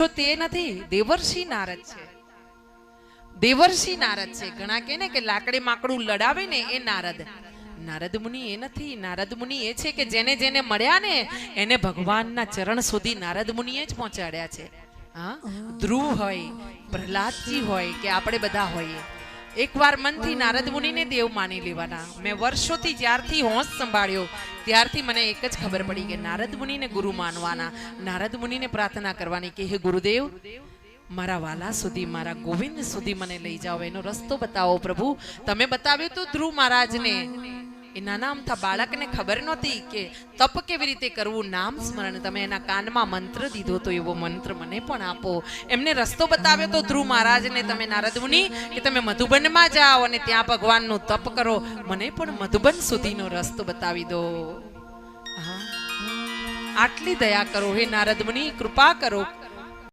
તો તે નથી, દેવર્ષિ નારદ છે. દેવર્ષિ નારદ છે. ઘણા કહે ને કે લાકડે માકડું લડાવે ને એ નારદ. નારદ મુનિ એ નથી. નારદ મુનિ એ છે કે જેને જેને મળ્યા ને એને ભગવાનના ચરણ સુધી નારદ મુનિએ જ પહોંચાડ્યા છે. હા, ધ્રુવ હોય, પ્રહલાદજી હોય કે આપણે બધા હોઈએ, એકવાર મનથી નારદ મુનિને દેવ માની લેવાના. મેં વર્ષોથી જ્યારથી હોશ સંભાળ્યો ત્યારથી મને એક જ ખબર પડી કે નારદ મુનિને ગુરુ માનવાના. નારદ મુનિને પ્રાર્થના કરવાની કે હે ગુરુદેવ, મારા વાલા સુધી, મારા ગોવિંદ સુધી મને લઈ જાઓ, એનો રસ્તો બતાવો પ્રભુ. તમે બતાવ્યો તો ધ્રુવ મહારાજને. એ નાના અમથા બાળકને ખબર નહોતી કે તપ કેવી રીતે કરવું, નામ સ્મરણ. તમે એના કાનમાં મંત્ર દીધો તો એવો મંત્ર મને પણ આપો. એમને રસ્તો બતાવ્યો તો ધ્રુવ મહારાજને તમે નારદ મુનિ કે તમે મધુબનમાં જાઓ અને ત્યાં ભગવાનનું તપ કરો. મને પણ મધુબન સુધીનો રસ્તો બતાવી દો. હા, આટલી દયા કરો હે નારદ મુનિ, કૃપા કરો.